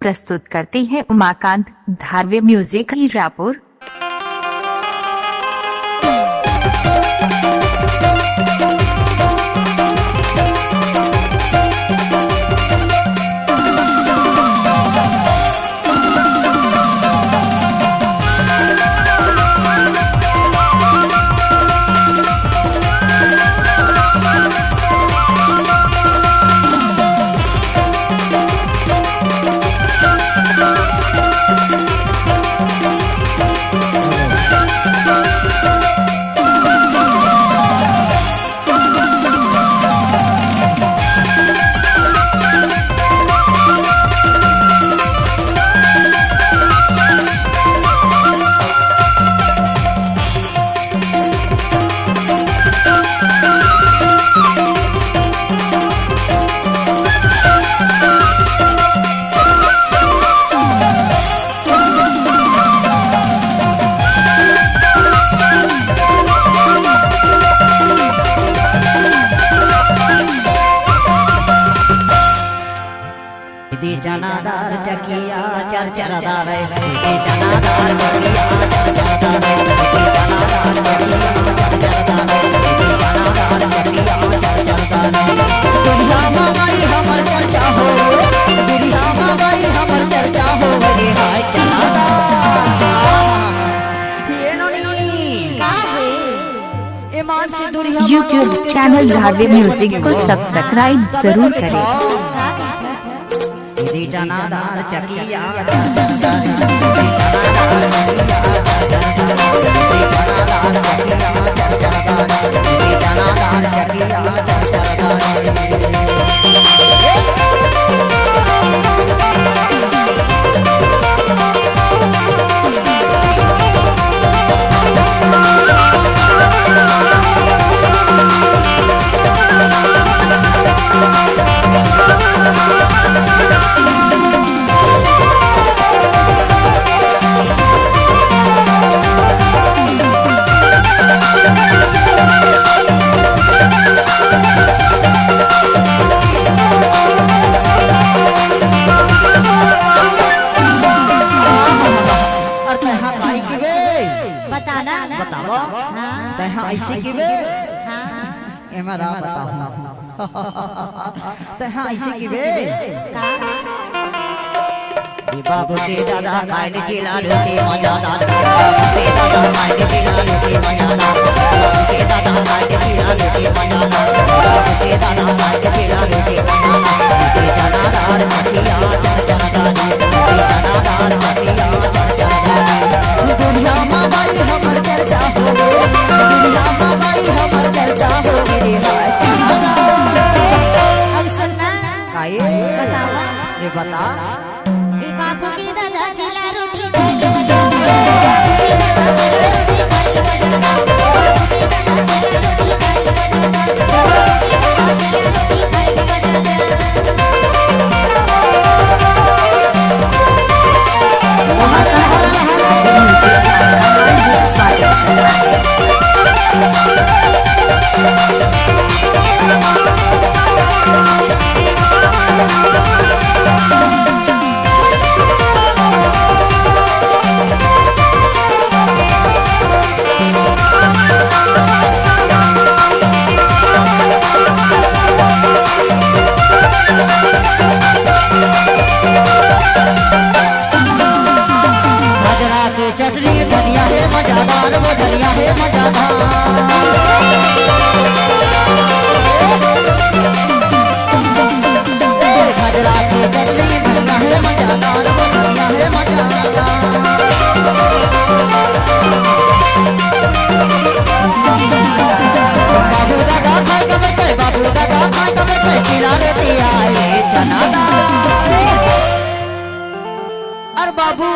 प्रस्तुत करते हैं उमाकांत धारवे म्यूजिक हीरापुर। जनादार चकिया चरचरदार जनादार चकिया चरचरदार जनादार चकिया चरचरदार दुनिया माई हमर चर्चा हो, दुनिया माई हमर चर्चा हो रे हाय जनादार। ये नोनी का है ईमान से दुनिया यूट्यूब चैनल धारवे म्यूजिक को सब्सक्राइब जरूर करें। जनादार चकिया ऐसे की बे एमरा बताओ तहां ऐसे की बे बाबू के दादा खाने चिला रोटी मजादार बाबू के दादा खाने चिला रोटी मजादार बाबू के दादा खाने चिला रोटी मजादार बाबू के दादा खाने चिला रोटी मजादार जनादार चकिया चरचरदार जनादार चकिया चरचरदार दुनिया माई हमर चर्चा हो, दुनिया माई हमर चर्चा हो रे हाय जनादार। अब सुनना काहे बतावा ये बता ए बापू के दादा चिला रोटी खाई बजा चटनी धनिया है मजादार, वो धनिया है मजादार खजरा की चटनी धनिया है मजादार, वो धनिया है मजादार बाबू दादा खाए कब पे, बाबू दादा खाए कब पे चिला रोटी आए जनादार। और बाबू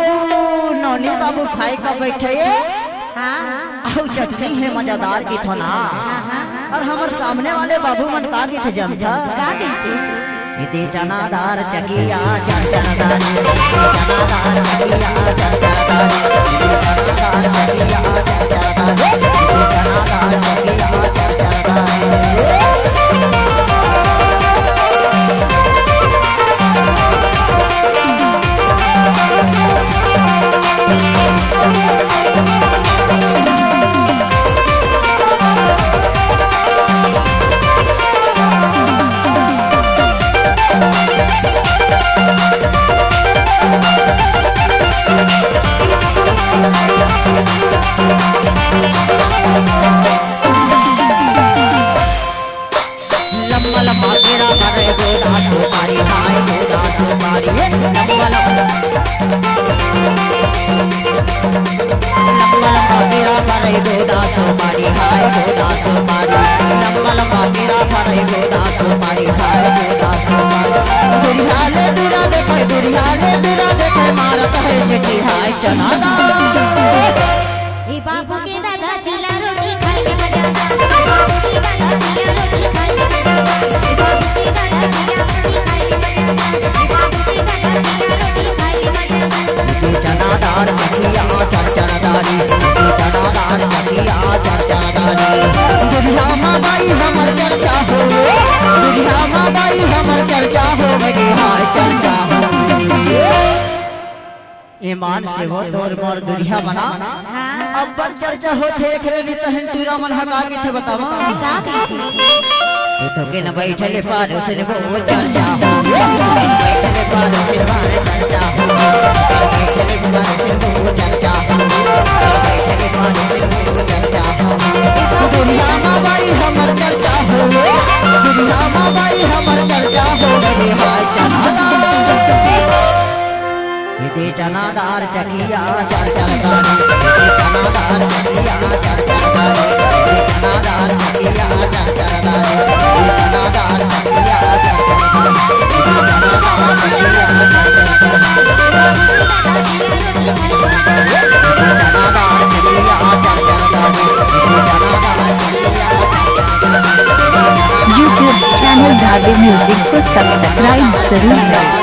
नौनी बाबू खाए का बैठे हाँ चटनी है मजादार की थोना और हमारे सामने वाले बाबू मन का की थे जनता का कहते इति जनादार चकिया चरचरदार जनादार चकिया चरचरदार जनादार चकिया चरचरदार जनादार चकिया चरचरदार लम्बा लम्बा तेरा करे गोदा सुपारी हाय गोदा सुपारी लम्बा लम्बा तेरा करे गोदा सुपारी हाय गोदा सुपारी लम्बा लम्बा तेरा करे गोदा सुपारी हाय गोदा सुपारी दुरियाले दूरा देखे मारत है सिटी हाय चनादा ए बाबू के दादा चिला रोटी खाए के मजा आता बाबू के दादा चिला रोटी खाए के मजा आता बाबू के दादा चिला रोटी खाए के मजा आता बाबू के दादा चिला रोटी खाए के मजा आता चनादार चकिया चरचरदारी चनादार चकिया चरचरदारी दुनिया माँ बाई हमर चर्चा हो दुनिया माँ बाई हमर चर्चा हो मेरी हाय चर्चा हो ईमान से हो तोर मोर दुनिया बना अब्बर चर्चा हो थे एकरे नी तहन टूरा मन हका के थे बतावा का कहती तो के न बैठले पार से वो चर्चा हो बैठले पार से बार चर्चा हो बैठले पार से वो चर्चा हो बैठले पार से वो चर्चा हो दुनिया माँ बाई हमर चर्चा हो दुनिया माँ बाई हमर चर्चा हो मेरे हाय चनादार विधि चनादार चकिया चरचरदारी विधि चनादार चकिया चरचरदारी विधि चनादार चकिया चरचरदारी विधि चनादार चकिया YouTube चैनल धागे म्यूजिक को सब्सक्राइब जरूर करें।